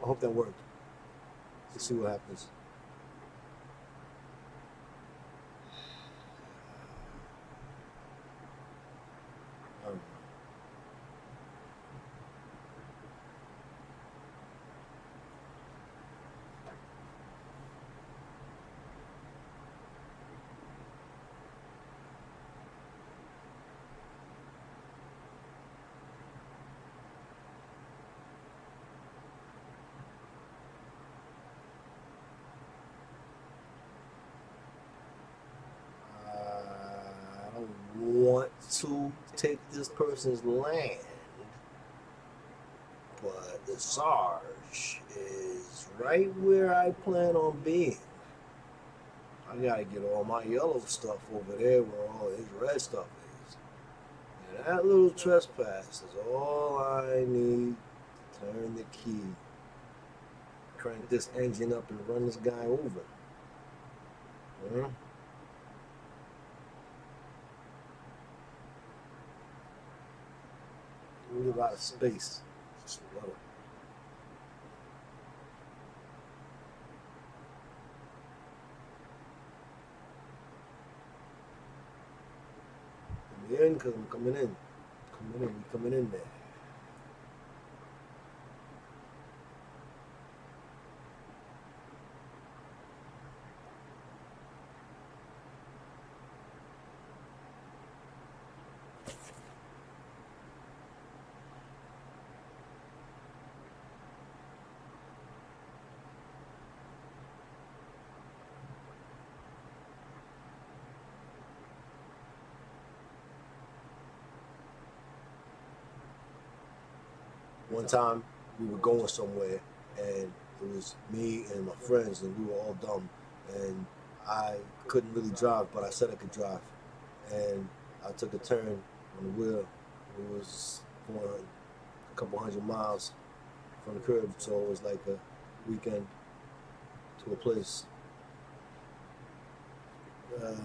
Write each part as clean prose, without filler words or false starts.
hope that worked. Let's see what happens. Um, I don't want to take this person's land, but the Sarge is right where I plan on being. I gotta get all my yellow stuff over there where all his red stuff is. And that little trespass is all I need to turn the key, crank this engine up and run this guy over. You know? Need a lot of space. Just a little. Let me in because I'm coming in. Coming in. We coming in there. One time we were going somewhere and it was me and my friends and we were all dumb and I couldn't really drive but I said I could drive and I took a turn on the wheel. It was going a couple hundred miles from the curb, so it was like a weekend to a place. Um,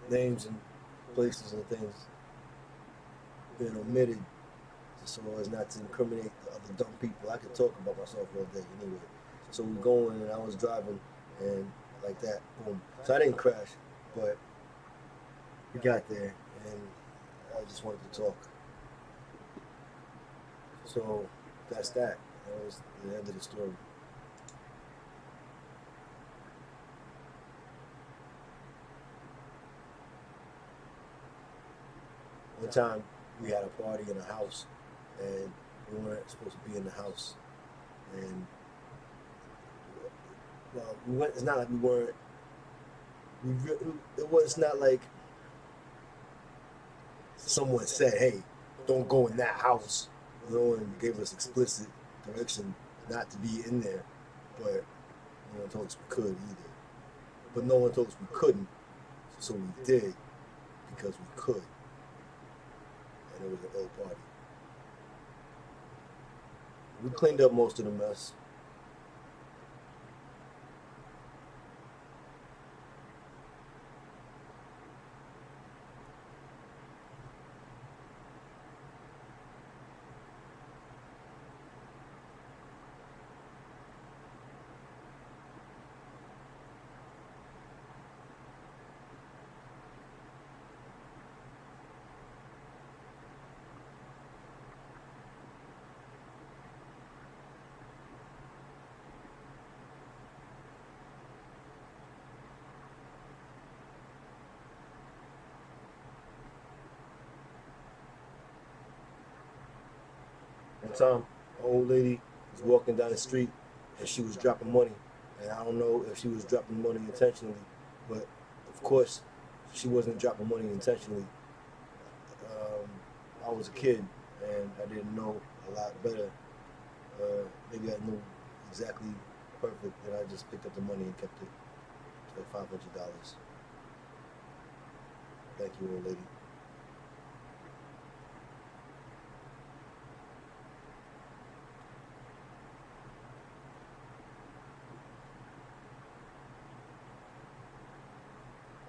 Names and places and things being omitted so as not to incriminate the other dumb people. I could talk about myself all day anyway. So we going and I was driving and like that, boom. So I didn't crash, but we got there and I just wanted to talk. So that's that. That was the end of the story. One time we had a party in a house and we weren't supposed to be in the house and well we went it's not like we weren't we it was not like someone said, "Hey, don't go in that house." No one gave us explicit direction not to be in there, but no one told us we could either. But no one told us we couldn't, so we did because we could, and it was an ill party. We cleaned up most of the mess. One time, an old lady was walking down the street and she was dropping money. And I don't know if she was dropping money intentionally, but of course, she wasn't dropping money intentionally. Um, I was a kid and I didn't know a lot better. Maybe I knew exactly perfect that I just picked up the money and kept it. It's like $500. Thank you, old lady.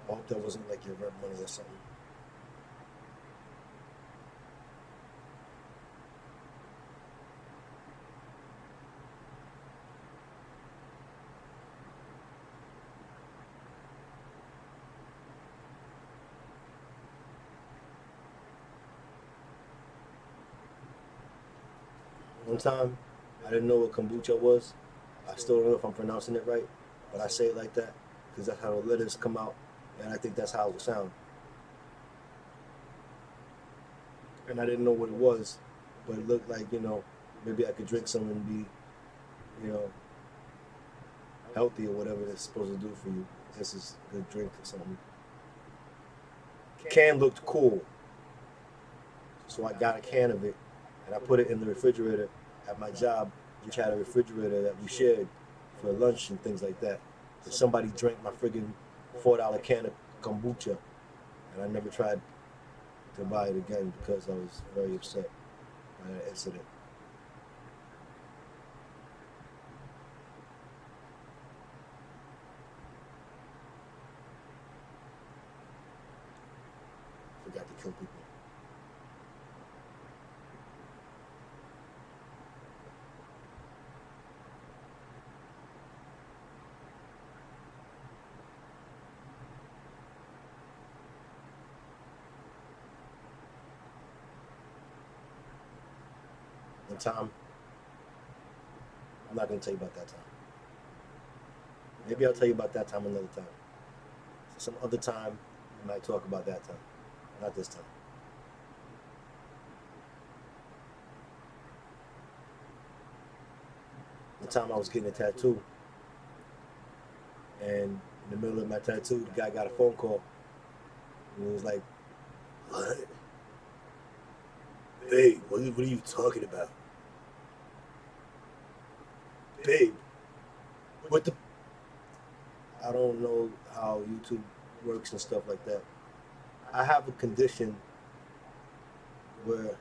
I hope that wasn't like your rent money or something. One time, I didn't know what kombucha was. I still don't know if I'm pronouncing it right, but I say it like that because that's how the letters come out, and I think that's how it would sound. And I didn't know what it was, but it looked like, maybe I could drink some and be, you know, healthy or whatever it's supposed to do for you. This is a good drink or something. Can looked cool, so I got a can of it and I put it in the refrigerator at my job, which had a refrigerator that we shared for lunch and things like that. So somebody drank my friggin' $4 can of kombucha, and I never tried to buy it again because I was very upset by that incident. Forgot to kill people. One time, I'm not gonna tell you about that time. Maybe I'll tell you about that time another time. Some other time, we might talk about that time. Not this time. The time I was getting a tattoo, and in the middle of my tattoo, the guy got a phone call, and he was like, "What? Babe, what are you talking about? Babe, what the?" I don't know how YouTube works and stuff like that. I have a condition where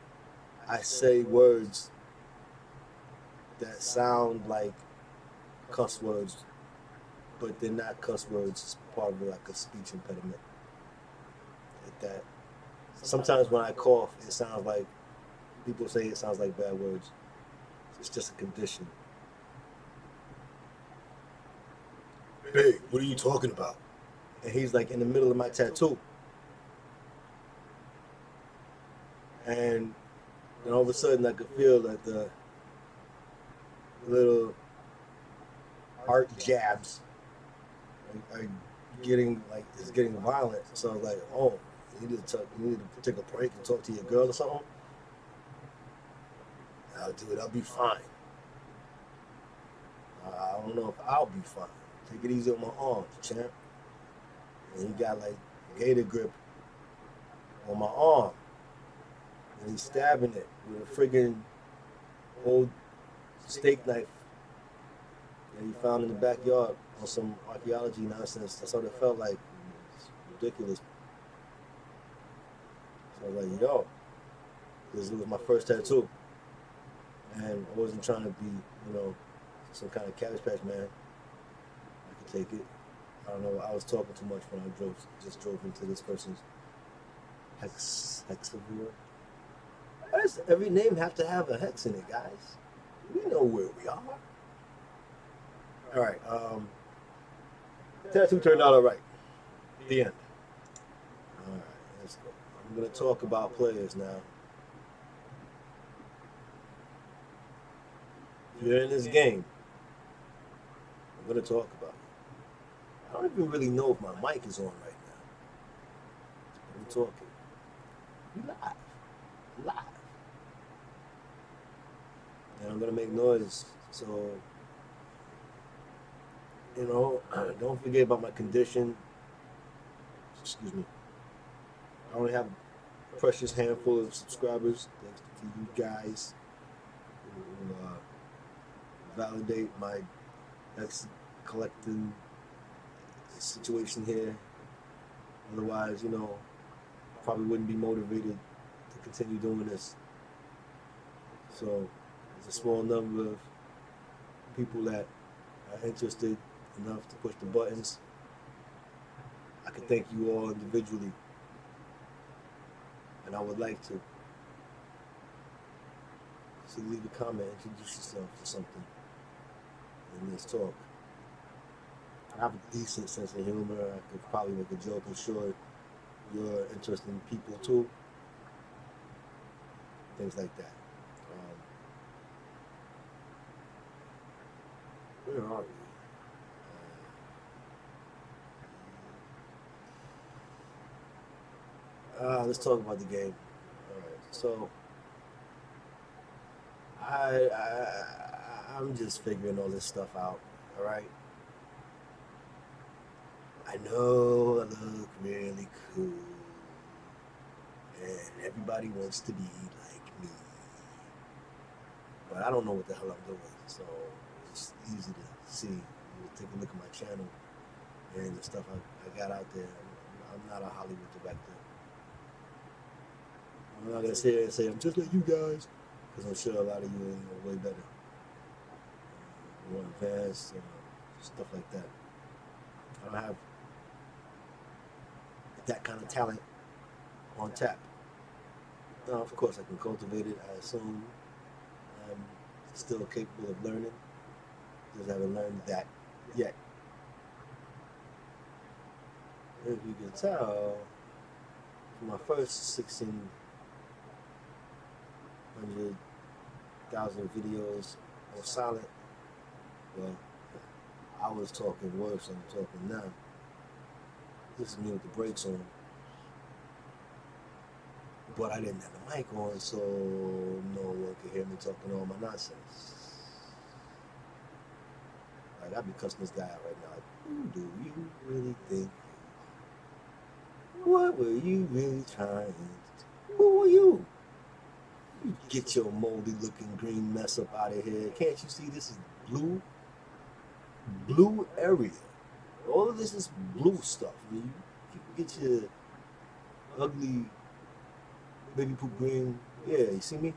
I say words that sound like cuss words, but they're not cuss words. It's part of like a speech impediment. Like that. Sometimes when I cough, it sounds like people say it sounds like bad words. It's just a condition. Hey, what are you talking about? And he's like in the middle of my tattoo, and then all of a sudden I could feel that the little art jabs are getting like it's getting violent. So I was like, oh, you need to take a break and talk to your girl or something. I'll do it. I'll be fine. I don't know if I'll be fine. Take it easy on my arms, champ. And he got like gator grip on my arm, and he's stabbing it with a friggin' old steak knife that he found in the backyard on some archaeology nonsense. That's what it felt like. It's ridiculous. So I was like, yo, this was my first tattoo. And I wasn't trying to be, some kind of cabbage patch man. I could take it. I don't know. I was talking too much when I drove into this person's hexavore. Why does every name have to have a hex in it, guys? We know where we are. All right. Tattoo turned out all right. The end. All right. Let's go. I'm gonna talk about players now. If you're in this game, I'm gonna talk about it. I don't even really know if my mic is on right now. I'm talking. We live. Live. And I'm gonna make noise. So, don't forget about my condition. Excuse me. I only have a precious handful of subscribers. Thanks to you guys who validate my ex collecting situation here. Otherwise, probably wouldn't be motivated to continue doing this. So there's a small number of people that are interested enough to push the buttons. I can thank you all individually, and I would like to. So leave a comment, introduce yourself to something in this talk. I have a decent sense of humor. I could probably make a joke. I'm sure you're interesting people too. Things like that. Where are we? Let's talk about the game. All right. So I'm just figuring all this stuff out. All right. I know I look really cool, and everybody wants to be like me, but I don't know what the hell I'm doing. So it's easy to see. You take a look at my channel and the stuff I got out there. I'm not a Hollywood director. I'm not gonna sit here and say I'm just like you guys, because I'm sure a lot of you are way better, more advanced, stuff like that. I don't have that kind of talent on tap. Now, of course, I can cultivate it. I assume I'm still capable of learning, because I haven't learned that yet. If you can tell, for my first 1,600,000 videos on silent, well, I was talking worse than I'm talking now. This is me with the brakes on. But I didn't have the mic on, so no one could hear me talking all my nonsense. Like, I'd be cussing this guy out right now. Like, who do you really think? What were you really trying to do? Who are you? You get your moldy looking green mess up out of here. Can't you see this is blue? Blue area. All of this is blue stuff. You get your ugly baby poop green. Yeah, you see me?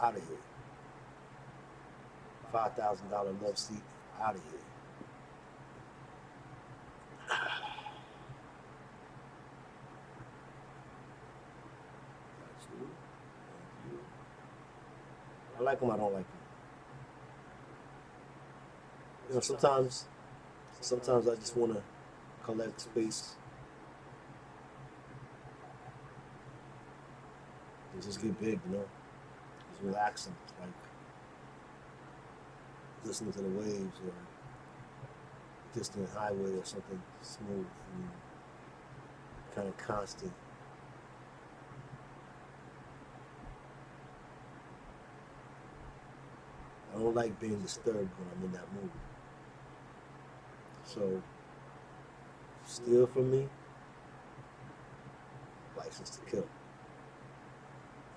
Out of here. $5,000 love seat. Out of here. I like them, I don't like them. You know, sometimes I just want to collect space and just get big, you know? Just relaxing, like listening to the waves or distant highway or something smooth and kind of constant. I don't like being disturbed when I'm in that mood. So, steal from me, license to kill.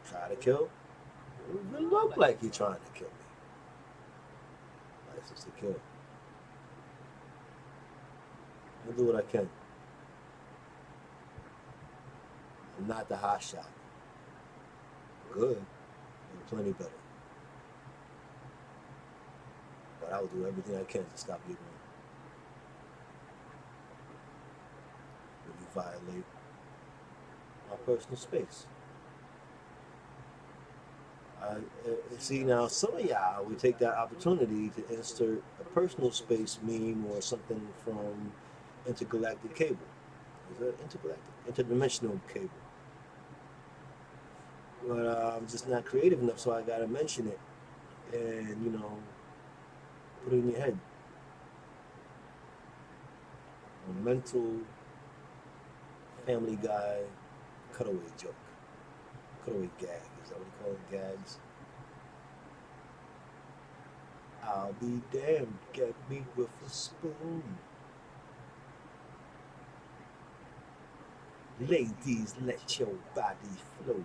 Try to kill, it doesn't look like you're trying to kill me. License to kill. I'll do what I can. I'm not the hot shot. Good, but plenty better. But I will do everything I can to stop you when you violate my personal space. See, now some of y'all would take that opportunity to insert a personal space meme or something from intergalactic cable. Is that intergalactic? Interdimensional cable. But I'm just not creative enough, so I gotta mention it and, you know, put it in your head. A mental Family Guy cutaway joke. Cutaway gag. Is that what you call it? Gags? I'll be damned. Get me with a spoon. Ladies, let your body flow.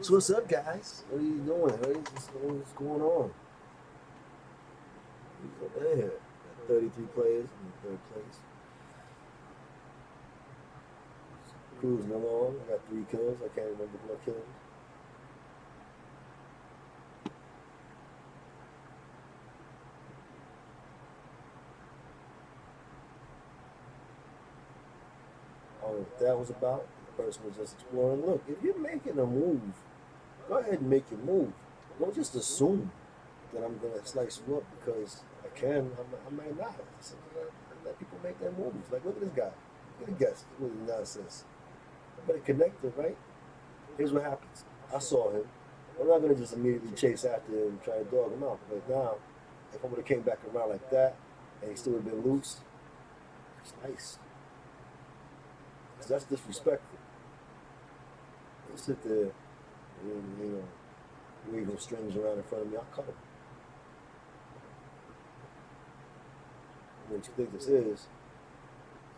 So what's up, guys? What are you doing? What's going on? Yeah, got 33 players in the third place. Cruising along. I got 3 kills. I can't remember what kills. All that was about. The person was just exploring. Look, if you're making a move, go ahead and make your move. Don't just assume that I'm gonna slice you up because I can. I might not. So let people make their moves. Like, look at this guy. gonna guess. It was nonsense. But it connected, right? Here's what happens. I saw him. I'm not gonna just immediately chase after him and try to dog him out. But now, if I would have came back around like that and he still would have been loose, it's nice. Because that's disrespectful. You sit there and, waving strings around in front of me, I'll cut him. What you think this is?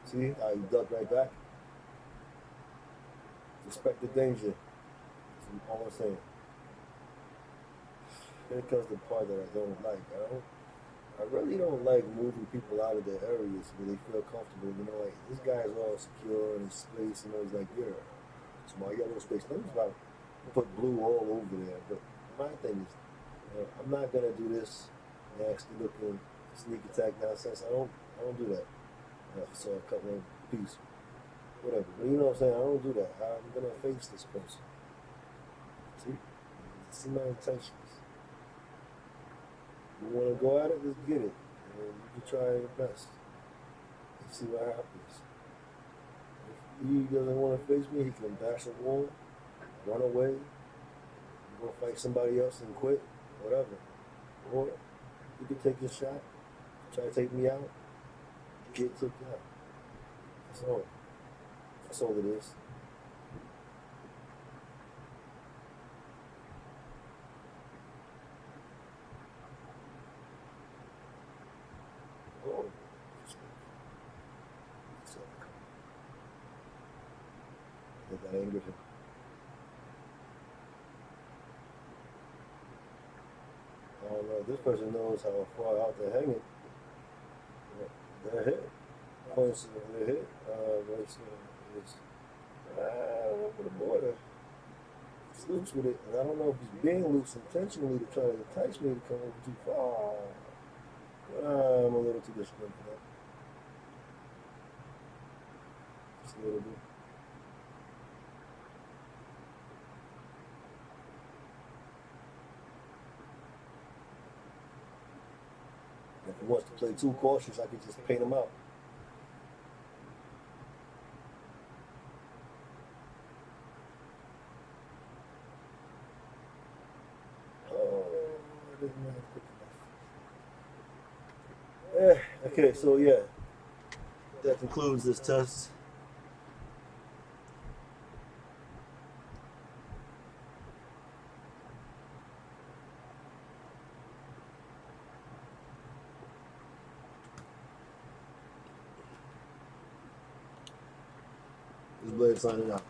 See how you duck right back? Respect the danger. That's all I'm saying. Here comes the part that I don't like. I really don't like moving people out of their areas where they feel comfortable. Like this guy's all secure in his space, he's like, yeah, it's my yellow space. Let me about put blue all over there. But my thing is, I'm not gonna do this nasty looking sneak attack nonsense. I don't do that. I saw a couple of pieces, whatever. But you know what I'm saying? I don't do that. I'm gonna face this person. See my intentions. You want to go at it, let's get it. And you can try your best and see what happens. If he doesn't want to face me, he can bash a wall, run away, go fight somebody else and quit, whatever. Or you can take your shot, try to take me out, get took out. That's all. That's all it is. Oh, so, I think that angered him. I don't know. This person knows how far out they're hanging. They're hit. Points they're hit. It's over the border. He's loose with it, and I don't know if he's being loose intentionally to try to entice me to come over too far. But I'm a little too disciplined for that. Just a little bit. If he wants to play too cautious, I could just paint him out. Oh, I didn't know quick enough. Okay, so yeah, that concludes this test. This Blade signing out.